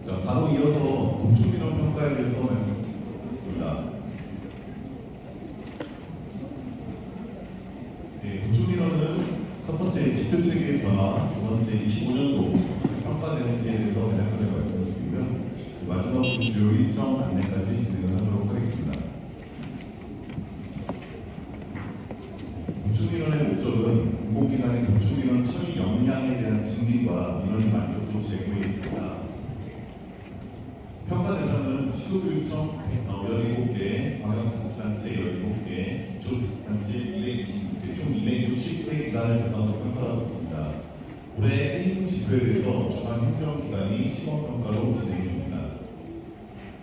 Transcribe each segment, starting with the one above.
자, 바로 이어서 곤충민원 평가에 대해서 말씀드리겠습니다. 네, 곤충민원은 첫 번째 집필체계의 변화, 두 번째 25년도 어떻게 평가되는지에 대해서 간략하게 말씀을 드리고요. 마지막으로 주요 일정 안내까지 진행을 하도록 하겠습니다. 곤충민원의 목적은 공공기관의 곤충민원 처리 역량에 대한 증진과 민원의 만족도 제고에 있습니다. 평가 대상은 시도교육청 17개, 광역자치단체 17개, 기초자치단체 226개, 총 260개 기관을 대상으로 평가하고 있습니다. 올해 1분 지표에 대해서 중앙행정기관이 시범평가로 진행이 됩니다.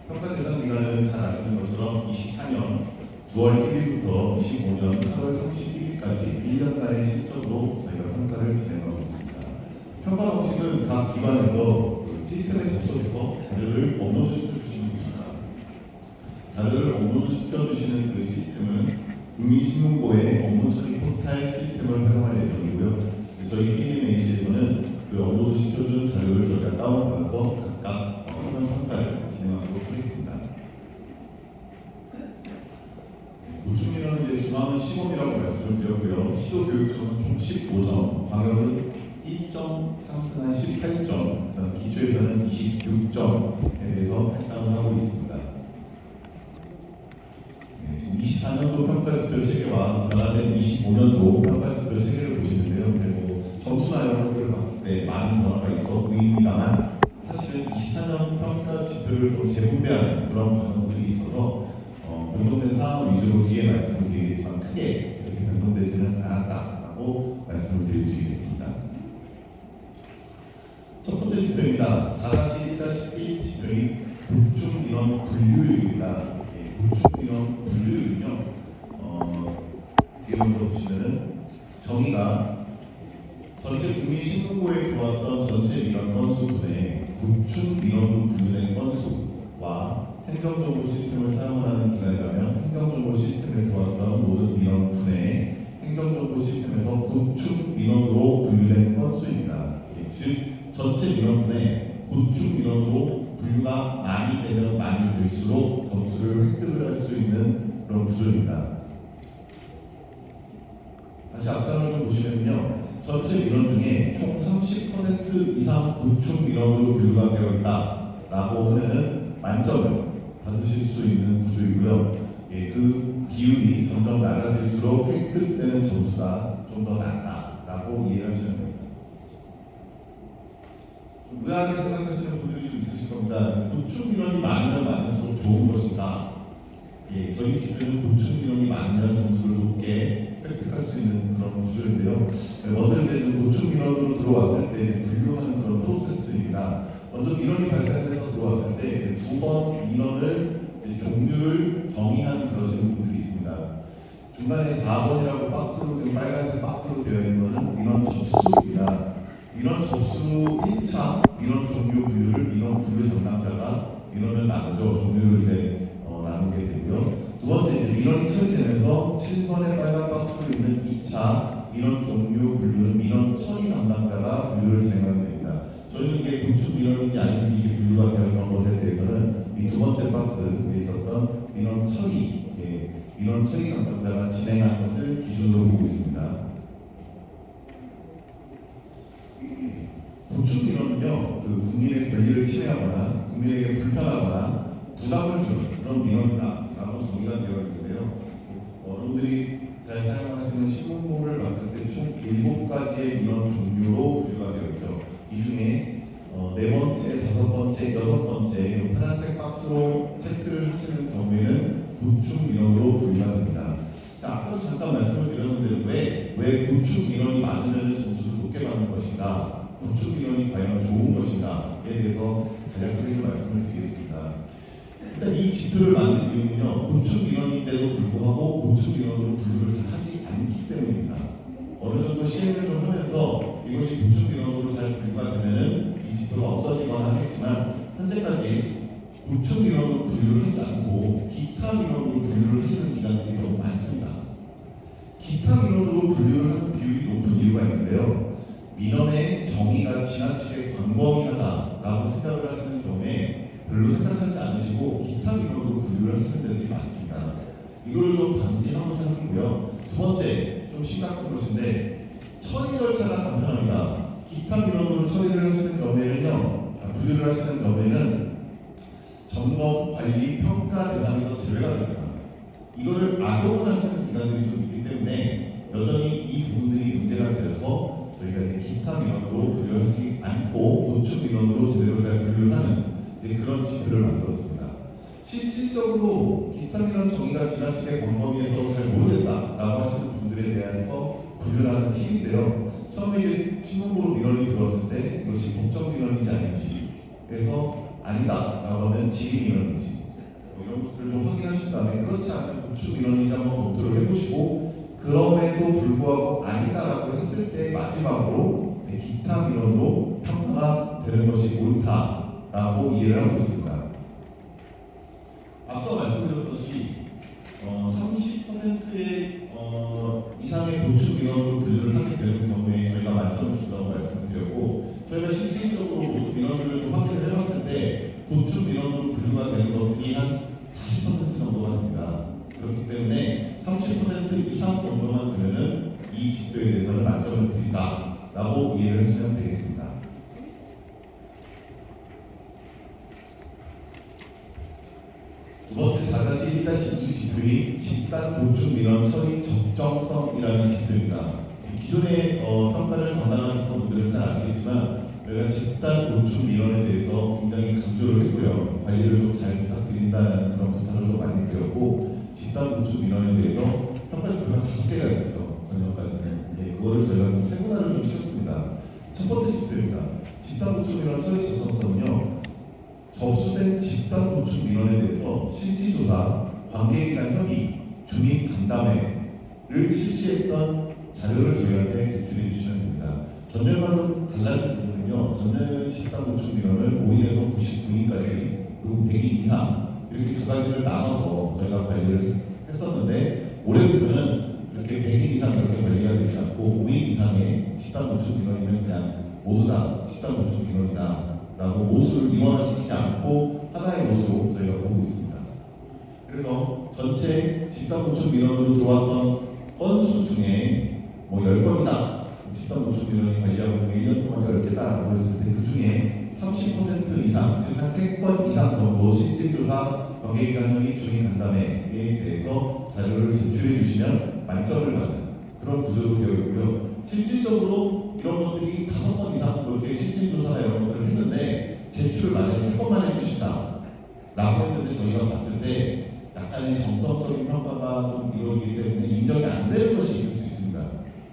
평가 대상 기간은 잘 아시는 것처럼 24년 9월 1일부터 25년 8월 31일까지 1년간의 실적으로 저희가 평가를 진행하고 있습니다. 평가 방식은 각 기관에서 시스템에 접속해서 자료를 업로드 시켜주시면 됩니다. 자료를 업로드 시켜주시는 그 시스템은 국민신문고의 업무처리 포탈 시스템을 활용할 예정이고요. 저희 KMAC에서는 그 업로드 시켜준 자료를 저희가 다운받아서 각각 서면 평가를 진행하도록 하겠습니다. 곤충민원은 이제 중앙은 시범이라고 말씀을 드렸고요. 시도교육청은 총 15점, 광역은 1점 상승한 18점, 그다음 기초에서는 26점에 대해서 할당을 하고 있습니다. 네, 지금 24년도 평가지표 체계와 변화된 25년도 평가지표 체계를 보시는데요. 이제 뭐 점수나 이런 것들을 봤을 때 많은 변화가 있어 보입니다만 사실은 24년 평가지표를 좀 재분배하는 그런 과정들이 있어서 변동된 사항을 위주로 뒤에 말씀을 드리겠지만 크게 이렇게 변동되지는 않았다라고 말씀을 드릴 수 있겠습니다. 첫 번째 지표입니다. 4-1-1 지표인 곤충민원 분류율입니다. 곤충민원 분류율은요, 뒤에 먼저 보시면은 정의가 전체 국민신문고에 들어왔던 전체 민원 건수 분의 곤충민원으로 분류된 건수와 행정정보 시스템을 사용하는 기관이라면 행정정보 시스템에 들어왔던 모든 민원 분의 행정정보 시스템에서 곤충민원으로 분류된 건수입니다. 즉 전체 민원분의 곤충민원으로 분류가 많이 되면 많이 될수록 점수를 획득을 할 수 있는 그런 구조입니다. 다시 앞장을 좀 보시면요, 전체 민원 중에 총 30% 이상 곤충민원으로 분류가 되어 있다라고 하면은 만점을 받으실 수 있는 구조이고요. 그 비율이 점점 낮아질수록 획득되는 점수가 좀 더 낮다라고 이해하시면 됩니다. 의아하게 생각하시는 분들이 좀 있으실 겁니다. 곤충민원이 많으면 많을수록 좋은 것인가? 저희 지표는 곤충민원이 많으면 점수를 높게 획득할 수 있는 그런 구조인데요. 먼저 이제 곤충민원으로 들어왔을 때 이제 분류하는 그런 프로세스입니다. 먼저 민원이 발생해서 들어왔을 때 이제 두 번 민원을 이제 종류를 정의하는 그러시는 분들이 있습니다. 중간에 4번이라고 박스로 지금 빨간색 박스로 되어 있는 것은 민원 접수입니다. 민원 접수 1차 민원 종류 분류를 민원 분류 담당자가 민원을 나누죠. 종류를 이제 나누게 되고요. 두 번째 이제 민원이 처리되면서 7번의 빨간 박스로 있는 2차 민원 종류 분류는 민원 처리 담당자가 분류를 진행하게 됩니다. 저희는 이게 곤충 민원인지 아닌지 이게 분류가 되어 있는 것에 대해서는 이 두 번째 박스에 있었던 민원 처리 담당자가 진행한 것을 기준으로 보고 있습니다. 곤충 민원은요, 그 국민의 권리를 침해하거나 국민에게 불편하거나 부담을 주는 그런 민원이다라고 정의가 되어 있는데요. 여러분들이 잘 사용하시는 신문고를 봤을 때 총 7가지의 민원 종류로 분류가 되어 있죠. 이 중에 4번째, 5번째, 6번째 파란색 박스로 체크를 하시는 경우에는 곤충 민원으로 분류가 됩니다. 자, 아까도 잠깐 말씀을 드렸는데 왜 곤충 민원이 많으면 점수를 높게 받는 것인가, 곤충 민원이 과연 좋은 것인가에 대해서 간략하게 좀 말씀을 드리겠습니다. 일단 이 지표를 만든 이유는요, 곤충 민원인데도 불구하고 곤충 민원으로 분류를 잘 하지 않기 때문입니다. 어느 정도 시행을 좀 하면서 이것이 곤충 민원으로 잘 분류가 되면은 이 지표가 없어지거나 하겠지만 현재까지 곤충 민원으로 분류를 하지 않고 기타 민원으로 분류를 하시는 기관들이 너무 많습니다. 기타 민원으로 분류를 하는 비율이 높은 이유가 있는데요. 민원의 정의가 지나치게 광범위하다라고 생각을 하시는 경우에 별로 생각하지 않으시고 기타 민원으로 분류를 하시는 데들이 많습니다. 이거를 좀 방지하고자 하고요. 두 번째, 좀 심각한 것인데 처리 절차가 간편합니다. 기타 민원으로 처리를 하시는 경우에는요, 분류를 하시는 경우에는 점검, 관리, 평가 대상에서 제외가 됩니다. 이거를 악용을 하시는 기관들이 좀 있기 때문에 여전히 이 부분들이 문제가 되어서 저희가 이제 기타 민원으로 분류하지 않고 고충 민원으로 제대로 잘 분류를 하는 이제 그런 지표를 만들었습니다. 실질적으로 기타 민원 정의가 지나치게 광범위해서 잘 모르겠다라고 하시는 분들에 대해서 분류를 하는 팁인데요. 처음에 이제 신문보로 민원이 들어왔을 때 이것이 법정 민원인지 아닌지 해서 아니다라고 하면 지리 민원인지 이런 것들을 좀 확인하신 다음에 그렇지 않은 고충 민원인지 한번 검토를 해보시고 그럼에도 불구하고 아니다라고 했을 때 마지막으로 이제 기타 민원으로 평가가 되는 것이 옳다라고 이해를 하고 있습니다. 앞서 말씀드렸듯이 30%의 이상의 고충 민원으로 분류를 하게 되는 경우에 저희가 만점을 준다고 말씀을 드렸고 저희가 실질적으로 모든 민원들을 좀 확인을 해봤을 때 고충 민원으로 분류가 되는 것들이 한 40% 정도가 됩니다. 그렇기 때문에 30% 이상 정도만 되면은 이 지표에 대해서는 만점을 드린다라고 이해를 하시면 되겠습니다. 두 번째 4-1-2 지표인 집단 고충 민원 처리 적정성이라는 지표입니다. 기존의 평가를 담당하셨던 분들은 잘 아시겠지만 저희가 집단 고충 민원에 대해서 굉장히 강조를 했고요. 관리를 좀 잘 부탁드린다는 그런 부탁을 좀 많이 드렸고 집단 고충 민원에 대해서 평가 지표가 5개가 있었죠. 작년까지는. 그거를 저희가 좀 세분화를 좀 시켰습니다. 첫 번째 지표입니다. 집단 고충 민원 처리 적정성은요. 접수된 집단 고충 민원에 대해서 실질조사, 관계기관 협의, 주민 간담회를 실시했던 자료를 저희한테 제출해 주시면 됩니다. 전년과는 달라진 부분은요. 전년에는 집단 고충 민원을 5인에서 99인까지 그리고 100인 이상 이렇게 두 가지를 나눠서 저희가 관리를 했었는데 올해부터는 이렇게 100인 이상 이렇게 관리가 되지 않고 5인 이상의 집단 고충 민원이면 그냥 모두 다 집단 고충 민원이다 라고 모수를 이원화시키지 않고 하나의 모수로 저희가 보고 있습니다. 그래서 전체 집단 고충 민원으로 들어왔던 건수 중에 뭐 10건이다 집단 고충 민원이 관리하고 있는 1년 동안 10개다라고 했을 때 그 중에 30% 이상, 즉 한 3건 이상 정도 실질조사, 관계기관 협의, 주민 간담회에 대해서 자료를 제출해 주시면 만점을 받는 그런 구조로 되어 있고요. 실질적으로 이런 것들이 5건 이상 그렇게 실질조사나 이런 것들을 했는데 제출을 만약에 3건만 해주신다 라고 했는데 저희가 봤을 때 약간의 정성적인 평가가 좀 이루어지기 때문에 인정이 안 되는 것이 있을 수 있습니다.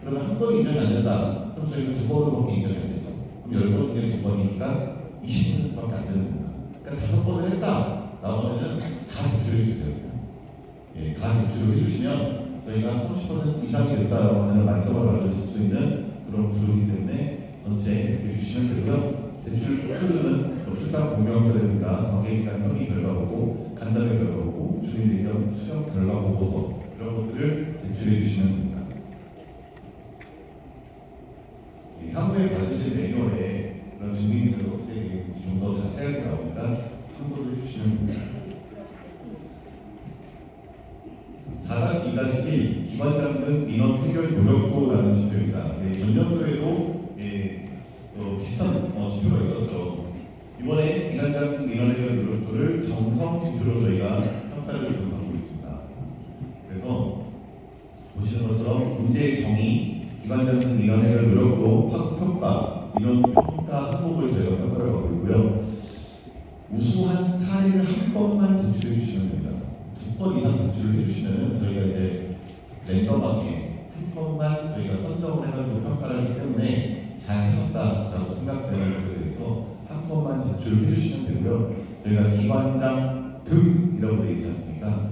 그러면 한 건이 인정이 안 된다. 그럼 저희는 2건으로밖에 인정이 안 되죠. 그럼 10건 중에 2건이니까 20%밖에 안 되는 겁니다. 그러니까 5건을 했다 라고 하면은 다 제출해 주세요. 다 제출을 해주시면 저희가 30% 이상이 됐다라고 하면 만점을 받으실 수 있는 그런 구조이기 때문에 전체 이렇게 주시면 되고요. 제출 표들은 출장 공명서라든가 관계기관 협의 결과 보고, 간담회 결과 보고, 주민 의견 수렴 결과 보고서 이런 것들을 제출해 주시면 됩니다. 향후에 받으실 매뉴얼에 그런 증빙자료 어떻게 되는지 좀 더 자세하게 나오니까 참고를 해주시면 됩니다. 4-2-1 기관장 등 민원 해결 노력도라는 지표입니다. 전년도에도 비슷한 지표가 있었죠. 이번에 기관장 등 민원 해결 노력도를 정성 지표로 저희가 평가를 지금 받고 있습니다. 그래서 보시는 것처럼 문제의 정의, 기관장 등 민원 해결 노력도, 평가, 민원 평가 항목을 저희가 평가를 받고 있고요. 우수한 사례를 한 건만 제출해 주시면 됩니다. 2건 이상 제출을 해주시면 저희가 이제 랜덤하게 한 건만 저희가 선정을 해가지고 평가를 하기 때문에 잘 하셨다라고 생각되는 것에 대해서 한 건만 제출을 해주시면 되고요. 저희가 기관장 등이라고 되어 있지 않습니까?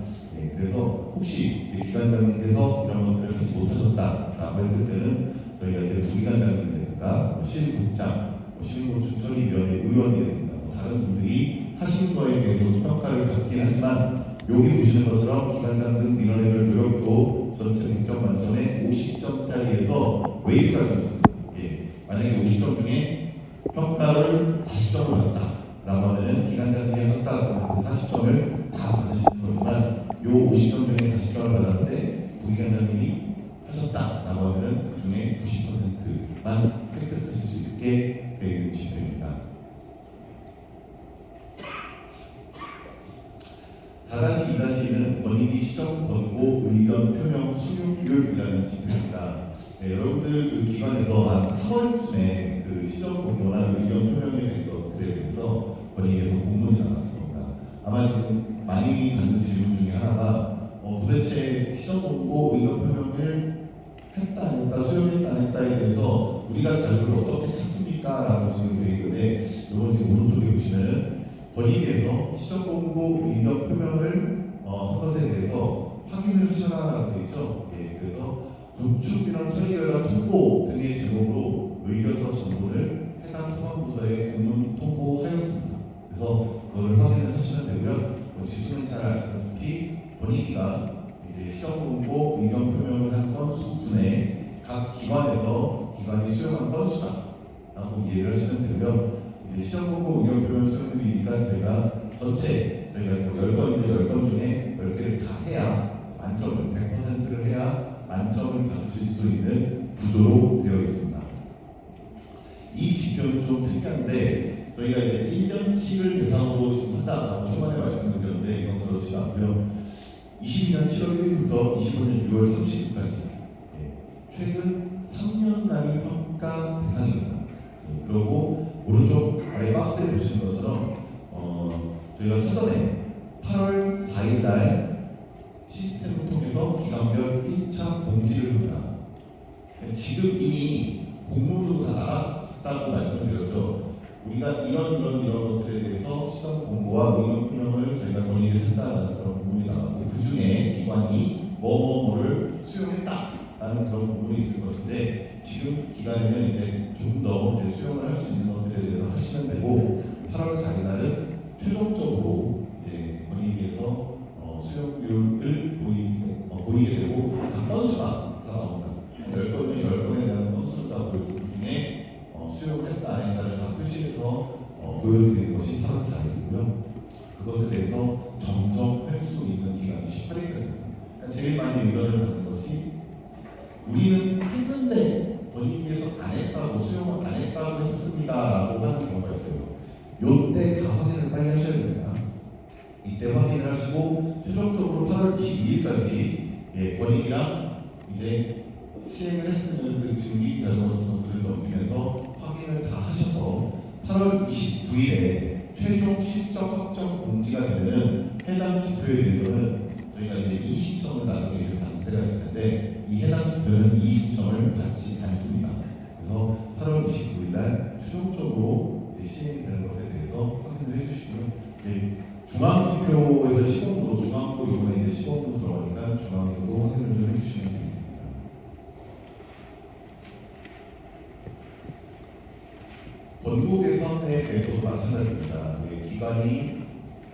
그래서 혹시 이제 기관장님께서 이런 것들을 하지 못하셨다라고 했을 때는 저희가 이제 부기관장님이라든가 시민국장, 시민고충처리위원회 의원이라든가 다른 분들이 하신 거에 대해서도 평가를 받긴 하지만 여기 보시는 것처럼 기관장 등 민원 해결 노력도 전체 100점 만점에 50점짜리에서 웨이트가 좀 있습니다. 만약에 50점 중에 평가를 40점을 받았다라고 하면은 기관장님이 하셨다 그러면 그 40점을 다 받으시는 거지만 요 50점 중에 40점을 받았는데 부기관장님이 하셨다라고 하면은 그 중에 90%만 획득하실 수 있게 되어 있는 지표입니다. 4-2-2는 권익위 시정 권고 의견 표명 수용률이라는 지표입니다. 네, 여러분들 그 기관에서 한 3월쯤에 그 시정 권고나 의견 표명이 된 것들에 대해서 권익위에서 공문이 나왔을 겁니다. 아마 지금 많이 받는 질문 중에 하나가 도대체 시정 권고 의견 표명을 했다 안 했다, 수용했다 안 했다에 대해서 우리가 자료를 어떻게 찾습니까? 라고 지금 되어 있는데 이건 지금 오른쪽에 보시면은 권익위에서 시정 권고 의견 표명을 한 것에 대해서 확인을 하셔라라고 되어 있죠. 예, 그래서 구축 민원 처리 결과 통보 등의 제목으로 의견서 전문을 해당 소관부서에 공문 통보하였습니다. 그래서 그걸 확인을 하시면 되고요. 지수는 잘 아시다시피 권익위가 이제 시정 권고 의견 표명을 한 건수 분의 각 기관에서 기관이 수용한 건수다라고 이해를 하시면 되고요. 이제 시정 권고 의견 표명 수용률이니까 저희가 지금 10건인데 10건 중에 10개를 다 해야 만점을 100%를 해야 만점을 받으실 수 있는 구조로 되어 있습니다. 이 지표는 좀 특이한데 저희가 이제 1년치를 대상으로 지금 한다라고 초반에 말씀드렸는데 이건 그렇지 않고요. 22년 7월 1일부터 25년 6월 30일까지 최근 3년간의 평가 대상입니다. 그리고 오른쪽 아래 박스에 보시는 것처럼 저희가 사전에 8월 4일 날 시스템을 통해서 기관별 1차 공지를 합니다. 지금 이미 공문으로 다 나갔다고 말씀을 드렸죠. 우리가 이런 것들에 대해서 시정 공고와 의견 표명을 저희가 권익위에서 했다라는 그런 공문이 나왔고 그 중에 기관이 뭐를 수용했다라는 그런 공문이 있을 것인데 지금 기간에는 이제 좀 더 수용을 할 수 있는 것들에 대해서 하시면 되고 8월 4일 날은 최종적으로 이제 권익위에서 수용률을 보이게 되고 각 건수가 다 나옵니다. 10건이면 10건에 대한 건수를 다 보여주고 그 중에 수용을 했다 안 했다를 다 표시해서 보여드리는 것이 8월 4일이고요. 그것에 대해서 정정할 수 있는 기간이 18일까지입니다. 그러니까 제일 많이 의견을 받는 것이 우리는 했는데 권익위에서 안 했다고 수용을 안 했다고 했습니다라고 하는 경우가 있어요. 요때 다 확인을 빨리 하셔야 됩니다. 이때 확인을 하시고 최종적으로 8월 22일까지 권익위랑 이제 시행을 했으면 그 증빙 자료 같은 것들을 넘기면서 확인을 다 하셔서 8월 29일에 최종 실적 확정 공지가 되면은 해당 지표에 대해서는 저희가 이제 이의신청을 나중에 이제 받을 때가 있을 텐데 이 해당 지표는 이의신청을 받지 않습니다. 그래서 8월 29일 날 최종적으로 이제 시행이 되는 것에 대해서 확인을 해주시고요. 이제 중앙지표에서 시범도 중앙도 이번에 이제 시범도 들어가니까 중앙에서도 확인을 좀 해주시면 되겠습니다. 권고 개선에 대해서도 마찬가지입니다. 기관이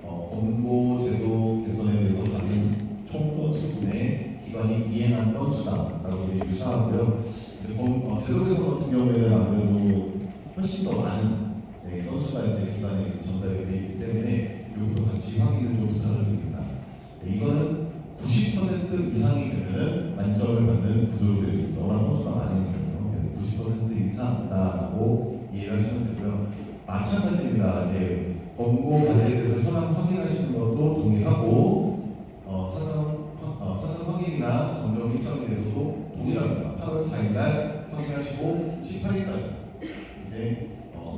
권고 제도 개선에 대해서 받은 총 건수분의 기관이 이행한 건수다라고 유사하고요. 제도 개선 같은 경우에는 아무래도 훨씬 더 많은 건수가 이제 기관에 전달이 되어 있기 때문에 이것도 같이 확인을 좀 부탁을 드립니다. 이거는 90% 이상이 되면은 만점을 받는 구조로 되어 있습니다. 워낙 건수가 많으니까요. 90% 이상이다라고 이해를 하시면 되고요. 마찬가지입니다. 권고 과제에 대해서 현황 확인하시는 것도 동일하고 사전 확인이나 정정 일정에 대해서도 동일합니다. 8월 4일 날 확인하시고 18일까지 이제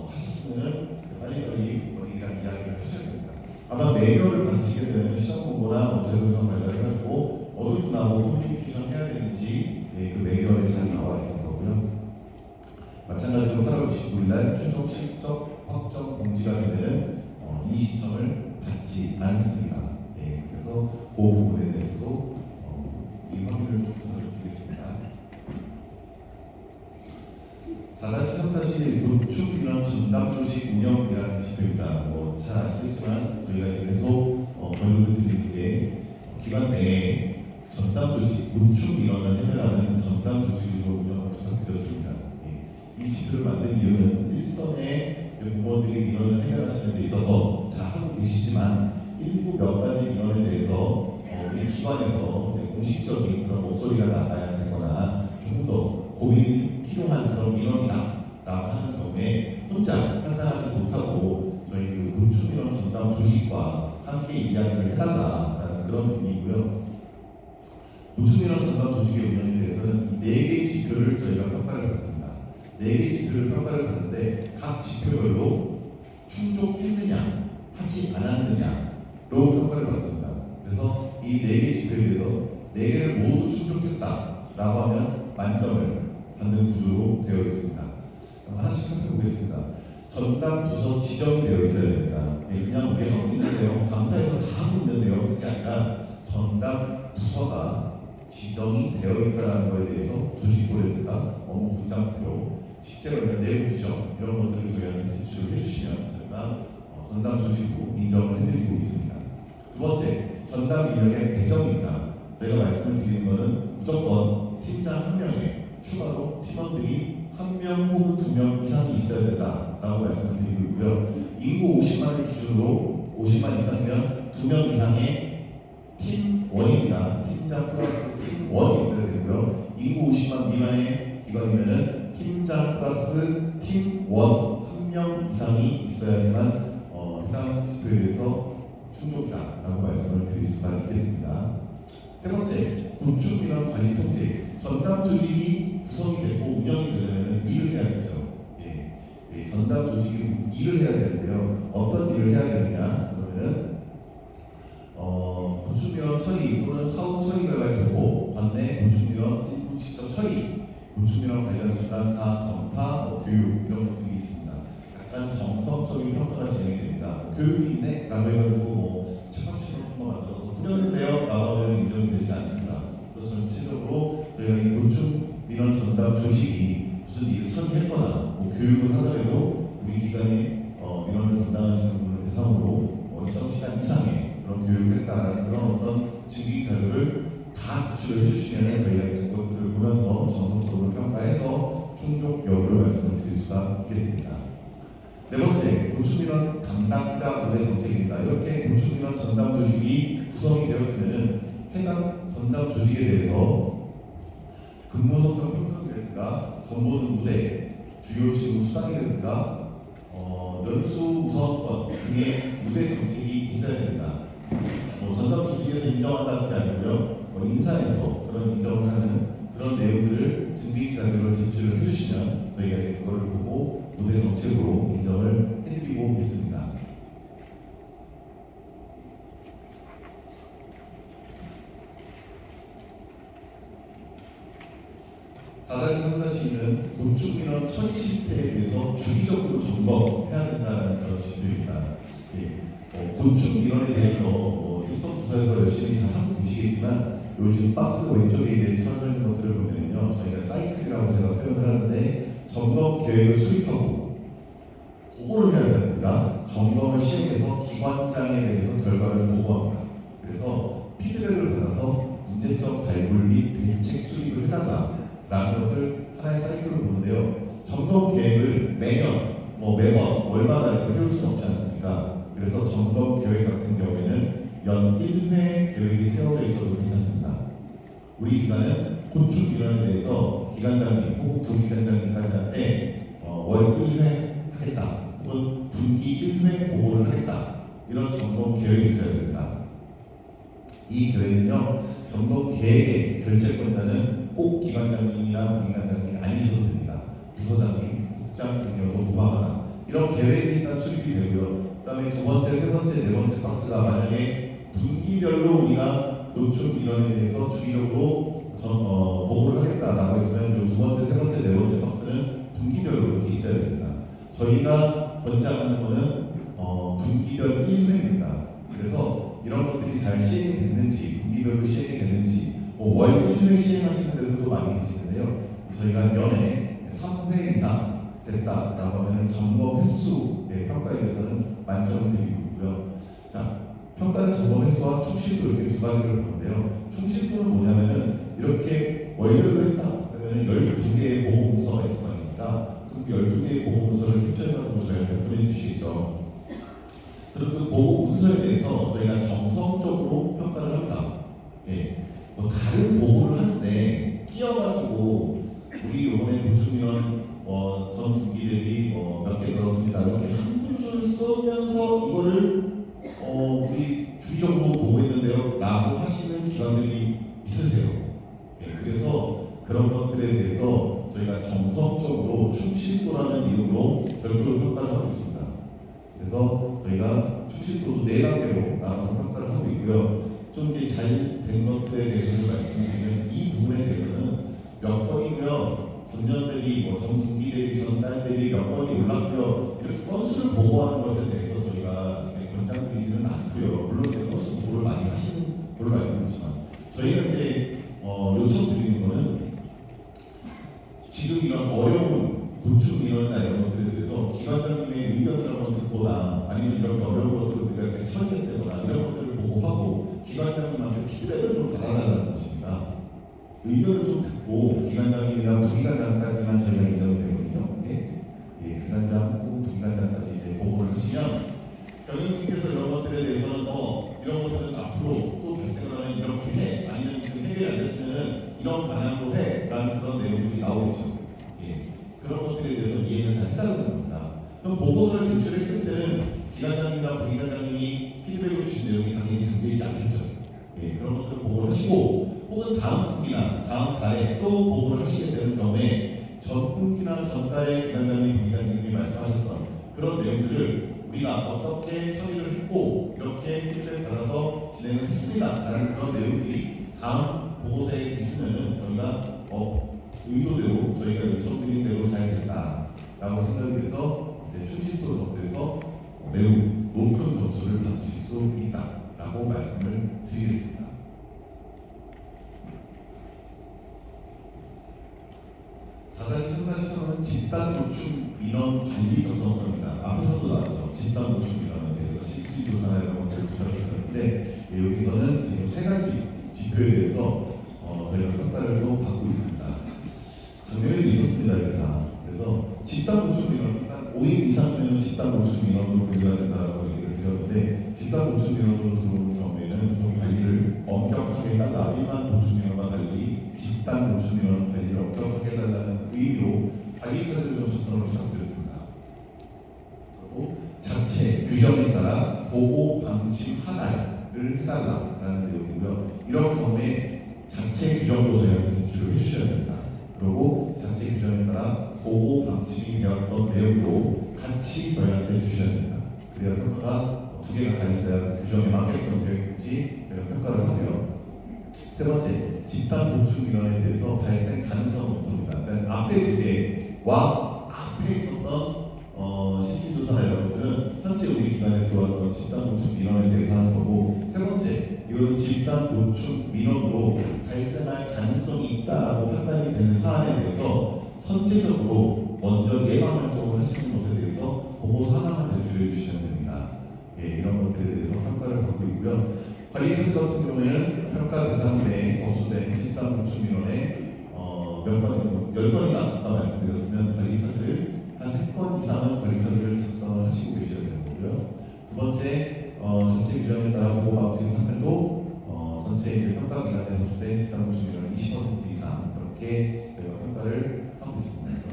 하셨으면은 빨리빨리 권익위랑 이야기를 하셔야 됩니다. 아마 매뉴얼을 받으시게 되면 시정 공고나 제도개선 관련해가지고 어느 분하고 커뮤니케이션 해야 되는지 그 매뉴얼에 잘 나와 있을 거고요. 마찬가지로 8월 29일 날 최종 실적 확정 공지가 되면 이 신청을 받지 않습니다. 그래서 그 부분에 대해서도 이 확인을 좀 부탁드리겠습니다. 4-3- 구축 민원 전담 조직 운영이라는 지표입니다. 잘 아시겠지만 저희가 이제 계속 권유를 드리는 게 기관 내에 전담 조직, 구축 민원을 해결하는 전담 조직을 좀 운영을 부탁드렸습니다. 이 지표를 만든 이유는 일선에 공무원들이 민원을 해결하시는 데 있어서 잘 하고 계시지만 일부 몇 가지 민원에 대해서 우리 기관에서 공식적인 그런 목소리가 나가야 되거나 조금 더 고민이 필요한 그런 민원이다 라고 하는 경우에 혼자 판단하지 못하고 저희 그 곤충민원 전담 조직과 함께 이야기를 해달라라는 그런 의미이고요. 곤충민원 전담 조직의 운영에 대해서는 이 4개의 지표를 저희가 평가를 받습니다. 4개의 지표를 평가를 받는데 각 지표별로 충족했느냐 하지 않았느냐로 평가를 받습니다. 그래서 이 4개의 지표에 대해서 4개를 모두 충족했다라고 하면 만점을 받는 구조로 되어 있습니다. 하나씩 살펴보겠습니다. 전담 부서 지정이 되어 있어야 됩니다. 그냥 우리 하고 있는데요. 감사에서 다 하고 있는데요. 그게 아니라 전담 부서가 지정이 되어 있다는 것에 대해서 조직보라든가 업무 분장표, 직제관련 내부 규정 이런 것들을 저희한테 제출을 해주시면 저희가 전담 조직으로 인정을 해드리고 있습니다. 두 번째, 전담 인력의 배정입니다. 저희가 말씀을 드리는 것은 무조건 팀장 1명에 추가로 팀원들이 1명 혹은 2명 이상이 있어야 된다라고 말씀을 드리고 있고요. 인구 50만을 기준으로 50만 이상이면 2명 이상의 팀원입니다. 팀장 플러스 팀원이 있어야 되고요. 인구 50만 미만의 기관이면은 팀장 플러스 팀원 1명 이상이 있어야지만 해당 지표에 대해서 충족이다라고 말씀을 드릴 수가 있겠습니다. 세 번째, 곤충민원 관리 통제. 전담 조직이 구성이 되고 운영이 되려면 일을 해야겠죠. 전담 조직이 일을 해야 되는데요. 어떤 일을 해야 되느냐? 그러면은 곤충민원 처리 또는 사후 처리 결과를 두고 관내 곤충민원 일부 직접 처리, 곤충민원 관련 전담 사항 전파, 교육 이런 것들이 있습니다. 약간 정성적인 평가가 진행이 됩니다. 교육이 있네? 라고 해가지고 책받침 같은 거 만들어서 뿌렸는데요? 라고 하면 인정이 되지가 않습니다. 그래서 전체적으로 저희가 이 곤충민원 전담 조직이 무슨 일을 처리했거나 교육을 하더라도 우리 기관의 민원을 담당하시는 분을 대상으로 일정 시간 이상의 그런 교육을 했다는 그런 어떤 증빙 자료를 다 제출을 해주시면 저희가 그것들을 보면서 정성적으로 평가해서 충족 여부를 말씀을 드릴 수가 있겠습니다. 네 번째, 곤충민원 담당자 우대 정책입니다. 이렇게 곤충민원 전담 조직이 구성이 되었으면 해당 전담 조직에 대해서 근무 성적 평가이라든가 정보등 무대, 주요 직무 수당이라든가 연수 우선권 등의 무대 정책이 있어야 됩니다. 전담 조직에서 인정한다는 게 아니고요. 인사에서 그런 인정을 하는 그런 내용들을 증빙 자료를 제출을 해주시면 저희가 이제 그거를 보고 무대 정책으로 인정을 해드리고 있습니다. 4-3-2는 곤충민원 처리 실태에 대해서 주기적으로 점검해야 된다는 그런 지표입니다. 곤충민원에 대해서 일선 부서에서 열심히 잘 하고 계시겠지만 요즘 박스 왼쪽에 이제 쳐져 있는 것들을 보면요, 저희가 사이클이라고 제가 표현을 하는데 점검 계획을 수립하고 보고를 해야 됩니다. 점검을 시행해서 기관장에 대해서 결과를 보고합니다. 그래서 피드백을 받아서 문제점 발굴 및 대책 수립을 해달라라는 것을 하나의 사이클로 보는데요. 점검 계획을 매년, 매번, 월마다 이렇게 세울 수는 없지 않습니까? 그래서 점검 계획 같은 경우에는 연 1회 계획이 세워져 있어도 괜찮습니다. 우리 기관은 곤충민원에 대해서 기관장님 혹은 부기관장님까지한테 월 1회 하겠다 혹은 분기 1회 보고를 하겠다 이런 점검 계획이 있어야 됩니다. 이 계획은요, 점검 계획의 결재권자는 꼭 기관장님이나 부기관장님이 아니셔도 됩니다. 부서장님, 국장 등여도 무방하다. 이런 계획이 일단 수립이 되고요. 그 다음에 두 번째, 세 번째, 네 번째 박스가 만약에 분기별로 우리가 곤충민원에 대해서 주기적으로 보고를 하겠다라고 했으면 두 번째, 세 번째, 네 번째 박스는 분기별로 이렇게 있어야 됩니다. 저희가 권장하는 거는 분기별 1회입니다. 그래서 이런 것들이 잘 시행이 됐는지, 분기별로 시행이 됐는지, 월 1회 시행하시는 데들도 많이 계시는데요. 저희가 연에 3회 이상 됐다라고 하면 점검 횟수의 평가에 대해서는 만점을 드리고 있고요. 자, 평가의 점검 횟수와 충실도 이렇게 두 가지를 보는데요. 충실도는 뭐냐면은 이렇게 월별로 했다 그러면은 12개의 보고 문서가 있을 거니까 그 그 12개의 보고 문서를 캡처해가지고 저희한테 보내주시겠죠. 그럼 그 보고 문서에 대해서 저희가 정성적으로 평가를 합니다. 예, 뭐 다른 보고를 하는데 끼어가지고 우리 이번에 건축민원 전 분기 대비 몇 개 들었습니다. 이렇게 한두 줄 쓰면서 이거를 우리 주기적으로 보고했는데요 라고 하시는 기관들이 있으세요. 예, 그래서 그런 것들에 대해서 저희가 정성적으로 충실도라는 이름으로 별도로 평가를 하고 있습니다. 그래서 저희가 충실도도 4단계로 나눠서 평가를 하고 있고요. 좀 이제 잘 된 것들에 대해서는 말씀드리면 이 부분에 대해서는 몇 건이고요. 전년 대비, 전 분기 대비, 전달 대비 몇 건이 올랐고요. 이렇게 건수를 보고하는 것에 대해서 저희가 이렇게 권장드리지는 않고요. 물론 이제 건수 보고를 많이 하시는 걸로 알고 있지만 저희가 이제 요청드리는 거는 지금 이런 어려운 건축 민원이나 이런 것들에 대해서 기관장님의 의견을 한번 듣거나 아니면 이렇게 어려운 것들을 우리가 이렇게 처리했다거나 이런 것들을 보고하고 기관장님한테 피드백을 좀 받아달라는 것입니다. 의견을 좀 듣고 기관장님이나 부기관장까지만 저희가 인정이 되거든요. 예, 기관장 혹은 부기관장까지 이제 보고를 하시면 경영진께서 이런 것들에 대해서는 이런 것들은 앞으로 또 발생을 하면 이렇게 해 아니면 지금 해결이 안 됐으면 이런 방향으로 해 라는 그런 내용들이 나오겠죠. 예, 그런 것들에 대해서 이해를 잘 해달라는 겁니다. 그럼 보고서를 제출했을 때는 기관장님이나 부기관장님이 피드백을 주신 내용이 당연히 담겨있지 않겠죠. 예, 그런 것들을 보고를 하시고 혹은 다음 분기나 다음 달에 또 보고를 하시게 되는 경우에 전 분기나 전달에 기관장님, 부기관장님이 말씀하셨던 그런 내용들을 우리가 어떻게 처리를 했고 이렇게 피드백 받아서 진행을 했습니다 라는 그런 내용들이 다음 보고서에 있으면 저희가 의도대로 저희가 요청드린 대로 잘 됐다라고 생각이 돼서 이제 충실도 정도에서 매우 높은 점수를 받으실 수 있다라고 말씀을 드리겠습니다. 4-3, 4-3은 집단 노출 민원 관리 적정성입니다. 앞에서도 나왔죠. 집단 노출 민원에 대해서 실질 조사나 이런 것들을 부탁을 드렸는데 여기서는 지금 3가지 지표에 대해서 저희가 평가를 또 받고 있습니다. 작년에도 있었습니다. 이게 다. 그래서 집단 노출 민원, 일단 5인 이상 되는 집단 노출 민원으로 분류가 된다고 얘기를 드렸는데 집단 노출 민원으로 들어오는 경우에는 좀 관리를 엄격하게 해달라. 일반 노출 민원과 달리 집단 노출 민원 관리를 엄격하게 해달라는 의미로 관리 카드를 좀 작성을 부탁드렸습니다. 그리고 자체 규정에 따라 보고 방침 하나를 해달라라는 내용이고요. 이런 경우에 자체 규정도 저희한테 제출을 해주셔야 됩니다. 그리고 자체 규정에 따라 보고 방침이 되었던 내용도 같이 저희한테 주셔야 됩니다. 그래야 평가가 2개가 다 있어야 그 규정에 맞게끔 되어 있는지 저희가 평가를 하고요. 3번째, 집단 노출 민원에 대해서 발생 가능성 검토입니다. 그러니까 앞에 2개와 앞에 있었던 실질조사나 이런 것들은 현재 우리 기관에 들어왔던 집단 노출 민원에 대해서 하는 거고 3번째, 이거는 집단 노출 민원으로 발생할 가능성이 있다라고 판단이 되는 사안에 대해서 선제적으로 먼저 예방 활동을 하시는 것에 대해서 보고서 하나만 제출해 주시면 됩니다. 예, 이런 것들에 대해서 평가를 받고 있고요. 관리 카드 같은 경우에는 평가 대상 내에 접수된 집단 노출 민원에 몇 건, 10건이나 아까 말씀드렸으면 관리 카드를 한 3건 이상은 관리 카드를 작성을 하시고 계셔야 되는 거고요. 2번째, 자체 규정에 따라 보고 방침 판별도 전체 평가 기간에 접수된 집단 노출 민원 20% 이상 이렇게 저희가 평가를 하고 있습니다. 그래서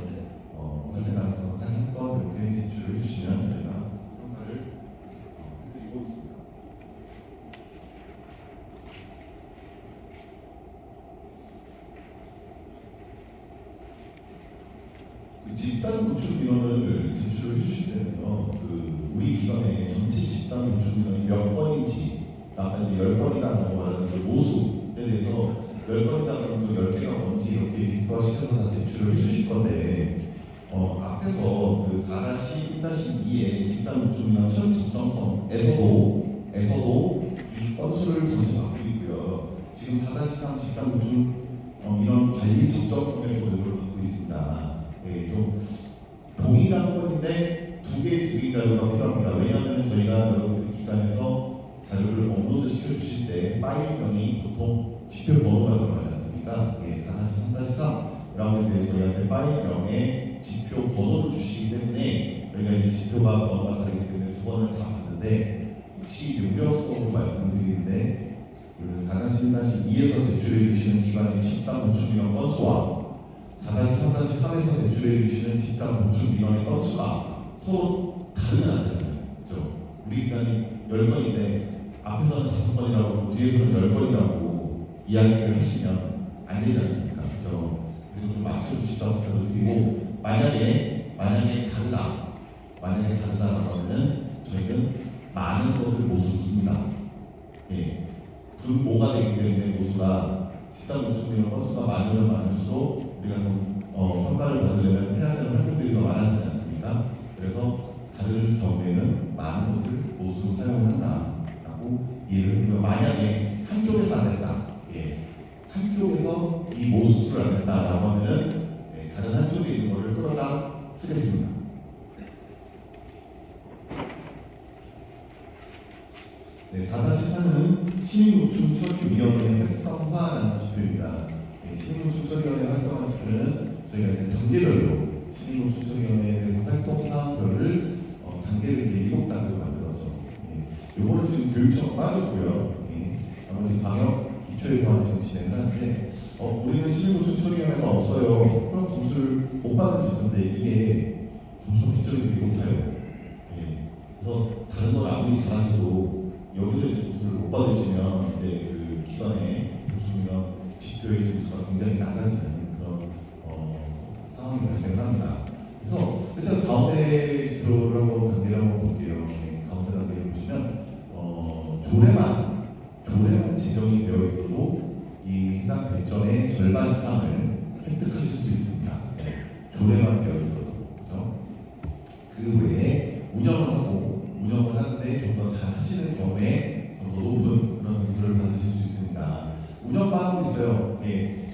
발생 가능성 한 1건 이렇게 제출을 해주시면 저희가 평가를 해드리고 있습니다. 그 집단 노출 민원을 제출을 해주실 때는요, 우리 기관의 전체 집단 노출 민원이 몇 건인지, 아까 이제 10건이라고 말하는 그 모수에 대해서 10건이다 그러면 그 10개가 뭔지 이렇게 리스트화 시켜서 다 제출을 해주실 건데, 앞에서 그 4-1-2의 집단 노출 민원 처리 적정성에서도 이 건수를 전체 받고 있고요. 지금 4-3 집단 노출 민원 관리 적정성에서도 이걸 받고 있습니다. 네, 좀 동일한 건인데 2개의 증빙 자료가 필요합니다. 왜냐하면 저희가 여러분들이 기관에서 자료를 업로드 시켜주실 때 파일명이 보통 지표 번호가 들어가지 않습니까? 예, 4-3-3이라고 해서 저희한테 파일명에 지표 번호를 주시기 때문에 저희가 이제 지표가 번호가 다르기 때문에 두 번을 다 봤는데 혹시 이제 우려스러워서 말씀을 드리는데 그 4-1-2에서 제출해 주시는 기관의 집단 구축 민원 건수와 4-3-3에서 제출해 주시는 집단 구축 민원의 건수가 서로 다르면 안 되잖아요. 그죠? 우리 기관이 10건인데 앞에서는 5건이라고 하고 뒤에서는 10건이라고 이야기를 하시면 안 되지 않습니까? 그죠? 그래서 좀 맞춰주십사고 부탁을 드리고 만약에 다르다라고 하면은 저희는 많은 것을 모수로 씁니다. 예. 분모가 되기 때문에 모수가 집단 구축 민원 건수가 많으면 많을수록 우리가 더 평가를 받으려면 해야 되는 활동들이 더 많아지지 않습니까? 그래서 다른 경우에는 많은 것을 모수로 사용한다라고 이해를 하고요. 만약에 한쪽에서 안 됐다, 한쪽에서 이 모수수를 안 했다라고 하면은 다른 한쪽에 있는 것을 끌어다 쓰겠습니다. 네, 4-3은 시민노출처리위원회 활성화라는 지표입니다. 시민노출처리위원회 활성화 지표는 저희가 이제 단계별로 시민노출처리위원회에 대해서 활동 사항별을 단계를 이제 7단계로 만들어서 요거는 지금 교육청으로 빠졌고요. 나머지 방역 기초에서만 지금 진행을 하는데 우리는 시민노출처리위원회가 없어요. 그럼 점수를 못 받는 지표인데 이게 점수가 득점이 되게 높아요. 그래서 다른 건 아무리 잘하셔도 여기서 이제 점수를 못 받으시면 이제 그 기관의 보충이나 지표의 점수가 굉장히 낮아지는 그런 상황이 발생을 합니다. 그래서 일단 가운데 지표를 한번 단계를 한번 볼게요. 가운데 단계를 보시면 조례만 제정이 되어 있어도 이 해당 배점의 절반 이상을 획득하실 수 있습니다. 조례만 되어 있어도 그렇죠? 그 외에 운영을 하는데 좀 더 잘 하시는 경우에 좀 더 높은 그런 점수를 받으실 수 있습니다. 운영만 하고 있어요.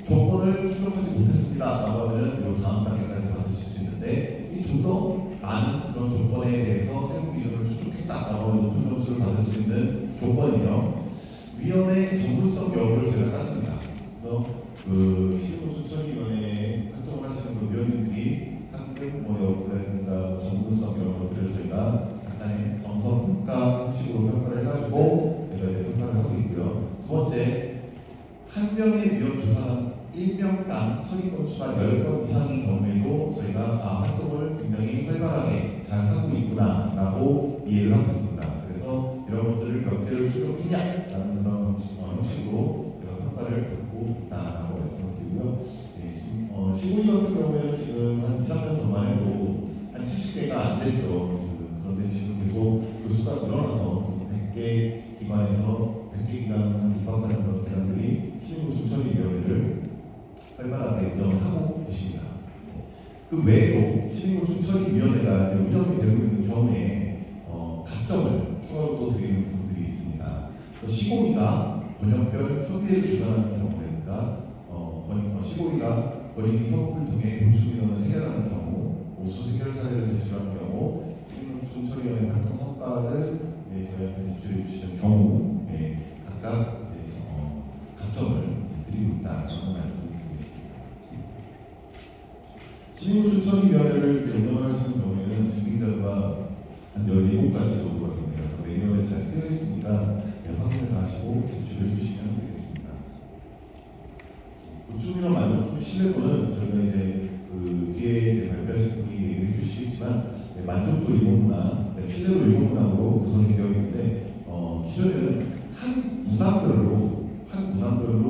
조건을 충족하지 못했습니다. 라고 하면 이 다음 단계까지 받으실 수 있는데 이 좀 더 많은 그런 조건에 대해서 세부 기준을 충족했다라고 하면 높은 점수를 받을 수 있는 조건이며 위원회 정부성 여부를 저희가 따집니다. 그래서 그 시민노출처리위원회 활동을 하시는 그 위원님들이 상급 여부라든가 정부성 이런 것들을 저희가 약간의 정성 평가 형식으로 평가를 해가지고 저희가 이제 평가를 하고 있고요. 두 번째, 한 명의 위원 조사관 1명당 처리 건수가 10건 이상인 경우에도 저희가 활동을 굉장히 활발하게 잘 하고 있구나라고 이해를 하고 있습니다. 그래서 이런 것들을 몇 개를 충족했냐라는 그런 형식으로 제가 평가를 받고 있다라고 말씀을 드리고요. 시골이 같은 경우에는 지금 한 2, 3년 전만 해도 한 70개가 안 됐죠. 그런데 지금 계속 그 수가 늘어나서 100개 기관에서 100개 기관을 입학하는 그런 기관들이 시민노출처리위원회를 활발하게 운영을 하고 계십니다. 그 외에도 시민노출처리위원회가 이제 운영이 되고 있는 경우에 가점을 추가로 또 드리는 부분들이 있습니다. 시고위가 권역별 협의회를 주관하는 경우라든가 시고위가 권익위 협업을 통해 공청민원을 해결하는 경우, 우수 해결 사례를 제출하는 경우, 시민노출처리위원회 활동 성과를 저희한테 제출해 주시는 경우 각각 이제 가점을 드리고 있다는 말씀을 드리겠습니다. 시민노출처리위원회를 운영을 하시는 경우에는 증빙자료가 한 17가지 정도가 됩니다. 그래서 매뉴얼에 잘 쓰여 있으니까 확인을 다 하시고 제출해 주시면 되겠습니다. 보충민원 만족도 신뢰도는 저희가 이제 그 뒤에 이제 발표하실 분이 얘기해 주시겠지만 만족도 일본문항, 신뢰도 일본문항으로 구성이 되어 있는데 기존에는 한 문항별로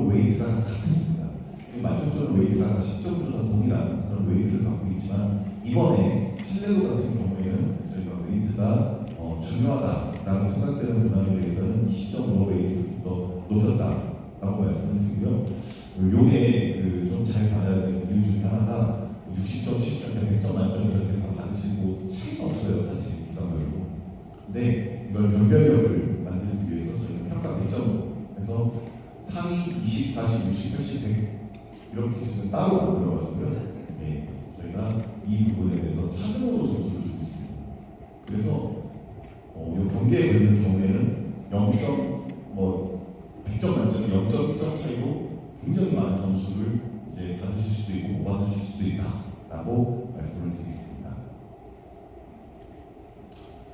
웨이트가 다 같았습니다. 지금 만족도는 웨이트가 다 10점으로 다 동일한 그런 웨이트를 갖고 있지만 이번에 신뢰도 같은 경우에는 저희가 웨이트가 중요하다라고 생각되는 문항에 대해서는 20점으로 웨이트를 좀 더 높였다라고 말씀을 드리고요. 요게 좀 잘 받아야 되는 이유 중에 하나가 60점, 70점, 100점 만점에서 이렇게 다 받으시고 차이가 없어요, 사실 기관별로. 근데 이걸 변별력을 만들기 위해서 저희는 평가 100점으로 해서 상위 20, 40, 60, 80, 100 이렇게 지금 따로 만들어가지고요. 저희가 이 부분에 대해서 차등으로 점수를 주고 있습니다. 그래서 이 경기에 걸리는 경우에는 100점 만점에 0.1점 차이로 굉장히 많은 점수를 이제 받으실 수도 있고 못 받으실 수도 있다라고 말씀을 드리겠습니다.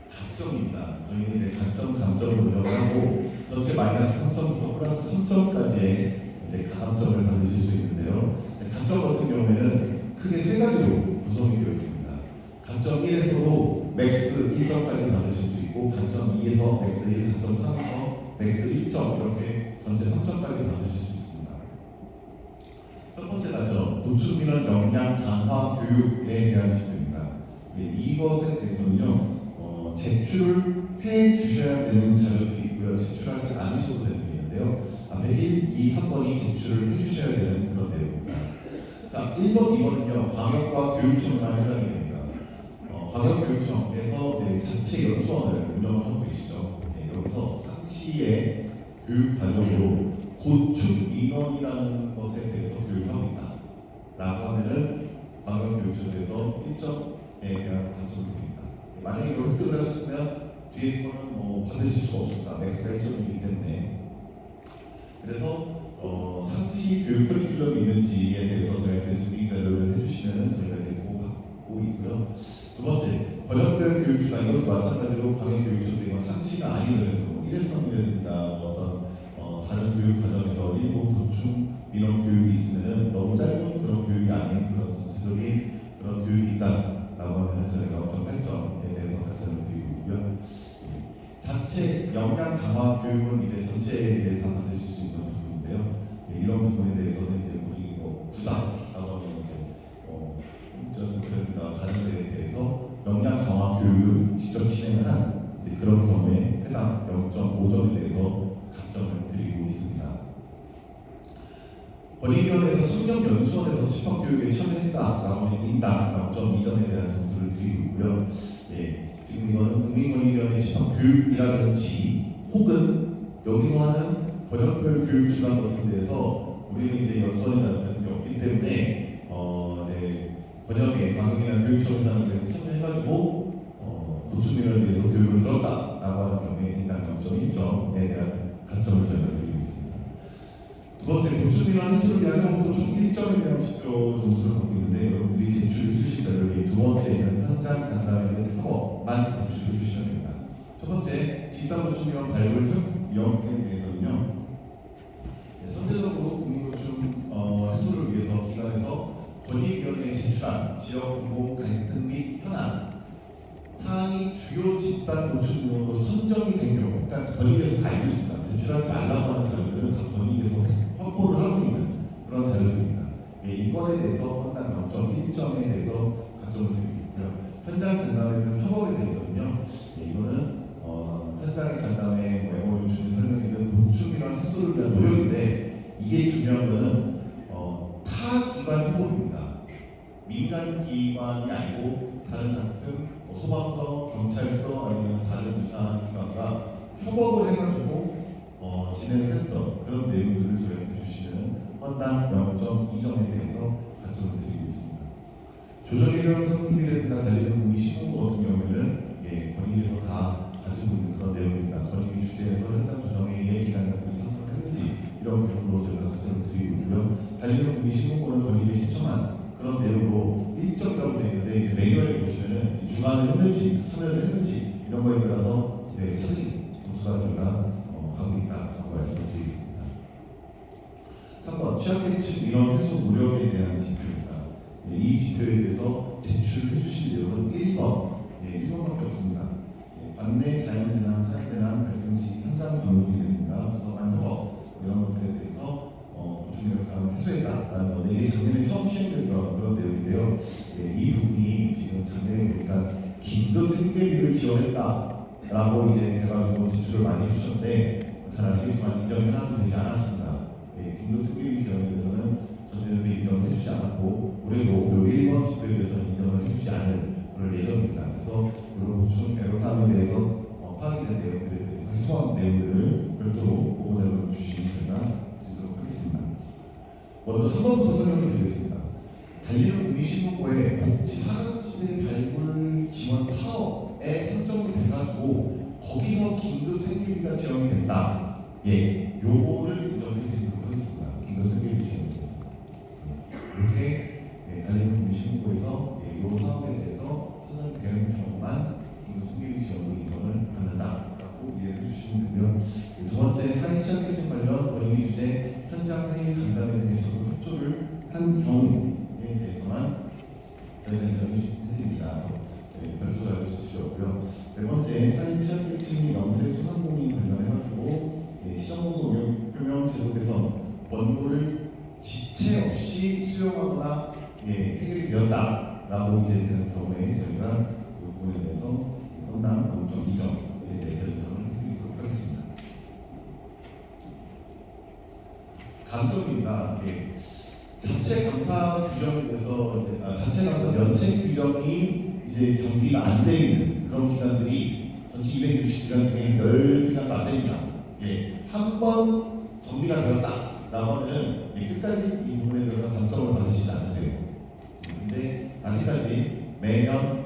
가점입니다. 저희는 이제 가점, 감점을 운영을 하고 전체 마이너스 3점부터 플러스 3점까지의 이제 가감점을 받으실 수 있는데요. 가점 같은 경우에는 크게 세 가지로 구성이 되어 있습니다. 가점 1에서도 맥스 1점까지 받으실 수 있고, 가점 2에서 맥스 1, 가점 3에서 맥스 1점 이렇게 전체 3점까지 받으실 수 있습니다. 첫 번째 가점, 고충 민원 역량 강화 교육에 대한 지표입니다. 이것에 대해서는요, 제출을 해 주셔야 되는 자료들이 있고요. 제출하지 않으셔도 되는 게 있는데요. 앞에 1, 2, 3번이 제출을 해 주셔야 되는 그런 내용입니다. 자, 1번, 2번은요, 광역과 교육청만 해당이 됩니다. 광역교육청에서 이제 자체 연수원을 운영을 하고 계시죠. 여기서 상시의 교육 과정으로 고충 민원이라는 것에 대해서 교육을 하고 있다 라고 하면은 광역교육청에서 1점에 대한 가점을 드립니다. 만약에 이걸 획득을 하셨으면 뒤에 거는 뭐 받으실 수가 없습니다. 맥스가 1점이기 때문에. 그래서 상시 교육 커리큘럼이 있는지에 대해서 저희한테 증빙 자료를 해주시면 저희가 이제 보고 있고요. 두 번째, 권역별 교육주가 이것도 마찬가지로 광역교육청도 이건 상시가 아니더라도 일회성이라든가 어떤 다른 교육 과정에서 일부 보충 민원 교육이 있으면 너무 짧은 그런 교육이 아닌 그런 전체적인 그런 교육이 있다라고 하면 저희가 0.8점에 대해서 가점을 드리고 있고요. 자체 역량 강화 교육은 이제 전체에 이제 다 받으실 수 있는 부분인데요. 이런 부분에 대해서는 이제 우리 구다라고 하면 이제 문자수라든가 다른 데에 대해서 역량 강화 교육을 직접 진행을 한 이제 그런 경우에 해당 0.5점에 대해서 가점을 드리고 있습니다. 권익위원회에서 청렴연수원에서 집합교육에 참여했다라고 하면 인당 0.2점에 대한 점수를 드리고 있고요. 지금 이거는 국민권익위원회 집합교육이라든지 혹은 여기서 하는 권역별 교육주간 같은 데에서 우리는 이제 연수원이라는 것들이 없기 때문에 이제 권역의 광역이나 교육청에서 하는 데서 참여해가지고 고충민원에 대해서 교육을 들었다라고 하는 경우에 인당 0.1점에 대한 가점을 저희가 드리고 있습니다. 두 번째, 고충민원 해소를 위한 협업도 총 1점에 대한 지표 점수를 갖고 있는데 여러분들이 제출해 주실 자료를 두 번째는 현장 간담회 등 협업만 제출해 주시면 됩니다. 첫 번째, 집단 고충민원 발굴 협력에 대해서는요, 선제적으로 국민고충 해소를 위해서 기관에서 권익위원회에 제출한 지역 공공 갈등 및 현안 사항이 주요 집단 고충 민원으로 선정이 된 경우, 그러니까 권익위에서 다 알고 있습니다. 제출하지 말라고 하는 자료들은 다 권익위에서 확보를 하고 있는 그런 자료들입니다. 이 건에 대해서 건당 0.1점에 대해서 가점을 드리고 있고요. 현장 간담회 등 협업에 대해서는요, 이거는 현장의 간담회, MOU 중에 설명했던 고충 민원 해소를 위한 노력인데 이게 중요한 거는 타 기관 협업입니다. 민간 기관이 아니고 다른 같은 소방서, 경찰서 아니면 다른 유사한 기관과 협업을 해가지고 진행을 했던 그런 내용들을 저희한테 주시면 건당 0.2점에 대해서 가점을 드리고 있습니다. 조정해결 선임이라든가 달리는 국민신문고 같은 경우에는 권익위에서 다 가지고 있는 그런 내용입니다. 권익위 주재에서 현장 조정회의에 기관장들이 선정을 했는지 이런 부분으로 저희가 가점을 드리고 있고요. 달리는 국민신문고는 권익위에 신청한 그런 내용으로 1점이라고 되어 있는데 이제 매뉴얼에 보시면은 주관을 했는지 참여를 했는지 이런 거에 따라서 이제 차등이 점수가 저희가 가고 있다라고 말씀을 드리겠습니다. 3번 취약계층 민원 해소 노력에 대한 지표입니다. 이 지표에 대해서 제출해 주실 내용은 1번, 1번밖에 없습니다. 관내 자연재난, 사회재난 발생 시 현장 방문이라든가 부서간 협업 이런 것들에 대해서 고충민원 사항을 해소했다라는 건데 이게 작년에 처음 시행됐던 그런 내용인데요. 이 부분이 지금 작년에 보니까 긴급 생계비를 지원했다라고 이제 돼가지고 제출을 많이 해주셨는데 잘 아시겠지만 인정해놔도 되지 않았습니다. 긴급 생계비 지원에 대해서는 전년에도 인정을 해주지 않았고 올해도 이 1번 지표에 대해서는 인정을 해주지 않을 그럴 예정입니다. 그래서 이런 고충 애로사항에 대해서 파악이 된 내용들에 대해서 해소한 내용들을 별도로 보고자료로 주시면 저희가 드리도록 하겠습니다. 먼저 3번부터 설명을 드리겠습니다. 달리는 국민신문고의 복지 사각지대 발굴 지원 사업에 선정이 돼가지고 거기서 긴급 생계비가 지원이 됐다. 요거를 인정해 드리도록 하겠습니다. 긴급 생계비 지원에 대해서. 이렇게 달리는 대한민국시민부에서 이 사업에 대해서 선정되는 경우만 긴급 생계비 지원으로 인정을 받는다라고 이해해 주시면 되고요. 두 번째, 사회 취약계층 관련 권익위 주제 현장 회의 간담회 등에 적극 협조를 한 경우에 대해서만 저희가 인정해 드립니다. 별도 자료 제출이었고요. 네 번째, 사회 취약계층 명세 소상공인 관련해가지고 시정공고 표명 제도 개선 권고를 지체 없이 수용하거나 해결이 되었다라고 이제 되는 경우에 저희가 그 부분에 대해서 건당 5.2점에 대해서 인정을 해드리도록 하겠습니다. 감점입니다. 자체 감사 규정에 대해서 자체 감사 면책 규정이 이제 정비가 안 돼 있는 그런 기관들이 전체 260기관 중에 10기관도 안 됩니다. 한 번 정비가 되었다라고 하면은 끝까지 이 부분에 대해서 감점을 받으시지 않으세요. 근데 아직까지 매년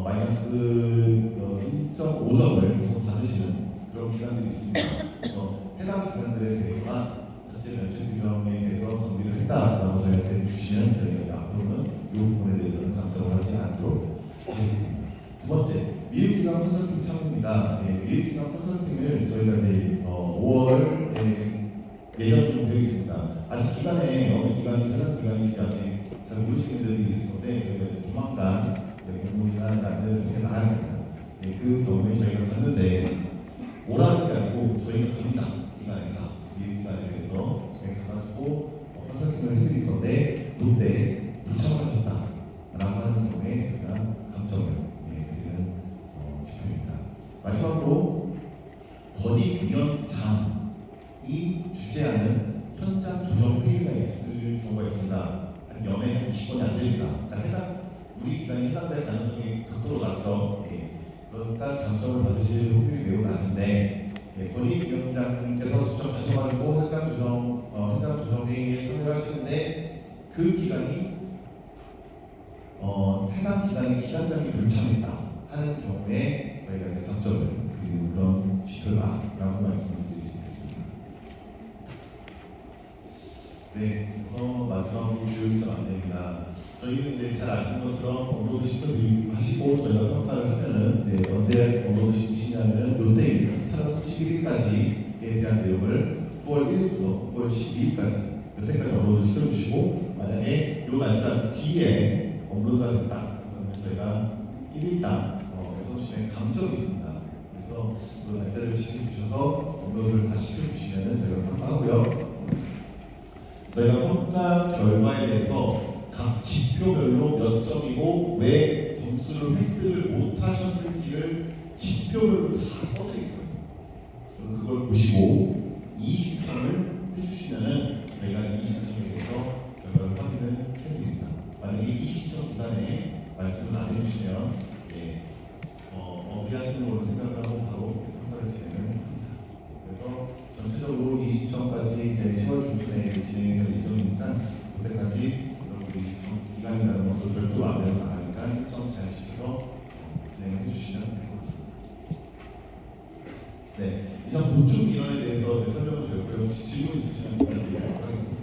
마이너스 1.5점을 계속 받으시는 그런 기관들이 있습니다. 그래서 해당 기관들에 대해서만 자체 면책 규정에 대해서 정비를 했다라고 저희한테 주시면 저희가 이제 앞으로는 이 부분에 대해서는 감점을 하지 않도록 하겠습니다. 두 번째, 미래기관 컨설팅 참여입니다. 미래기관 컨설팅을 저희가 이제 5월에 지금 예정 좀 되어 있습니다. 아직 기간에 어느 기관이 해당 기관인지 아직 잘 모르시는 분들이 있을 건데 저희가 이제 조만간 공문이나 안내를 통해 나갈 겁니다. 그 경우에 저희가 갔는데 오라는 게 아니고 저희가 갑니다. 기관에 다 미래기관에 대해서 가가지고 컨설팅을 해드릴 건데 그때 부착하셨다라고 하는 경우에 저희가 감점을 드리는 지표입니다. 마지막으로 권익위원장이 주재하는 현장 조정 회의가 있을 경우가 있습니다. 한 연에 한 20번이 안 됩니다. 그러니까 우리 기관이 해당될 가능성이 극도로 낮죠. 그러니까 감점을 받으실 확률이 매우 낮은데 권익위원장님께서 직접 가셔가지고 현장 조정 회의에 참여를 하시는데 그 기간이 해당 기간의 기관장이 불참했다 하는 경우에 저희가 이제 감점을 드리는 그런 지표다라고 말씀을 드릴 수 있겠습니다. 그래서 마지막으로 주요 일정 안내입니다. 저희는 이제 잘 아시는 것처럼 업로드 시켜드리고 저희가 평가를 하면은 이제 언제 업로드 시키시냐면 요때입니다. 8월 31일까지에 대한 내용을 9월 1일부터 9월 12일까지 요때까지 업로드 시켜주시고 만약에 요 날짜 뒤에 업로드가 됐다 그러면 저희가 1일당 선수의 감점이 있습니다. 그래서 그 날짜를 지켜주셔서 업로드를 다 시켜주시면 저희가 평가하고요. 저희가 평가 결과에 대해서 각 지표별로 몇 점이고 왜 점수를 획득을 못하셨는지를 지표별로 다 써드릴 거예요. 그럼 그걸 보시고 이의신청을 해주시면은 저희가 이의신청에 대해서 결과를 확인을 해드립니다. 만약에 이의신청 기간에 말씀을 안 해주시면 어리하시는 걸로 생각을 하고 바로 평가를 진행을 합니다. 그래서 전체적으로 이의신청까지 이제 10월 중순에 진행이 될 예정이니까 그때까지 여러분들이 신청 기간이라는 것도 별도로 안내로 나가니까 일정 잘 지켜서 진행해 주시면 될 것 같습니다. 네, 이상 보충 민원에 대해서 이제 설명을 드렸고요. 혹시 질문 있으시면 드리도록 하겠습니다.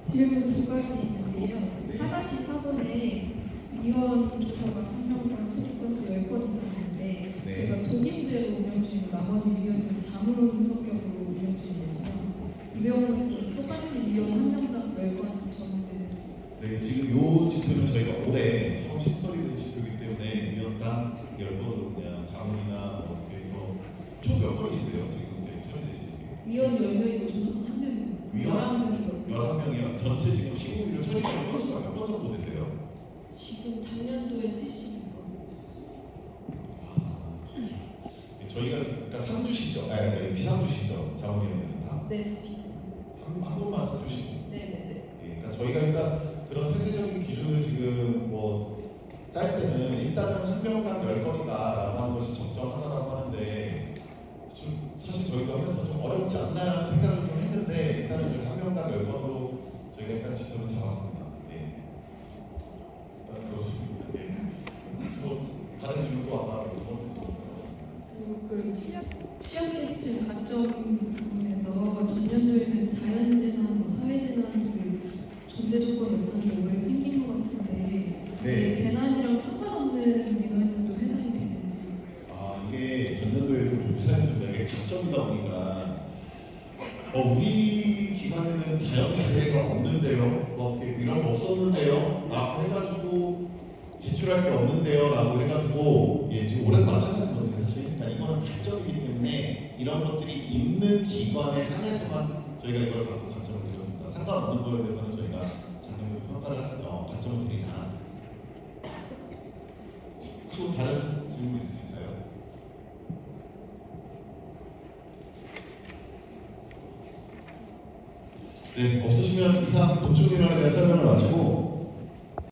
질문 두 가지 있는데요. 4-4번에 위원 조사관 한 명당 체류 건수 10건 이상인데 저희가 독임제로 운영 중이고 나머지 위원들은 자문 성격으로 운영 중이잖아요. 이 경우는 똑같이 위원 한 명당 10건 적용되는지. 네, 지금 요 지표는 저희가 올해 처음 신설이 된 지표이기 때문에 위원당 10건으로 그냥 자문이나 이렇게 해서 총 몇 건이신데요? 지금 처리되시는 게? 위원 10명이고 조사관 1명입니다. 위원? 11명이거든요. 11명이요? 전체 지금 시공비로 처리된 건수가 몇 건 정도 되세요? 지금 작년도에 30건. 저희가 그러니까 3주시죠? 아니, 비상주시죠? 자문위원들은 다? 네, 비상. 한 번만 3주시고. 네네네. 그러니까 저희가 일단 그런 세세적인 기준을 지금 짤 때는 일단은 한 명당 10건이다라고 하는 것이 적정하다고 하는데 사실 저희도 하면서 좀 어렵지 않나 하는 생각을 좀 했는데 일단은 저희 한 명당 10건으로 저희가 일단 지표를 잡았습니다. 일단 그렇습니다. 다른 질문도 아마 두 번째 질문. 그리고 그 취약계층 같은 존재 조건이 없었는데 올해 생긴 것 같은데 네. 이게 재난이랑 상관없는 민원인도 해당이 되는지. 이게 전년도에도 좀 수사했습니다. 이게 가점이다 보니까 우리 기관에는 자연재해가 없는데요. 뭐 이렇게 이런 거 없었는데요. 라고 해가지고 제출할 게 없는데요. 라고 해가지고 지금 올해도 마찬가지거든요. 사실. 그러니까 이거는 가점이기 때문에 이런 것들이 있는 기관에 한해서만 저희가 이걸 갖고 가점을 드렸습니다. 상관없는 거에 대해서는 저희가 작년에 평가를 가점을 드리지 않았습니다. 혹시 뭐 다른 질문 있으신가요? 네, 없으시면 이상 보충 민원에 대한 설명을 마치고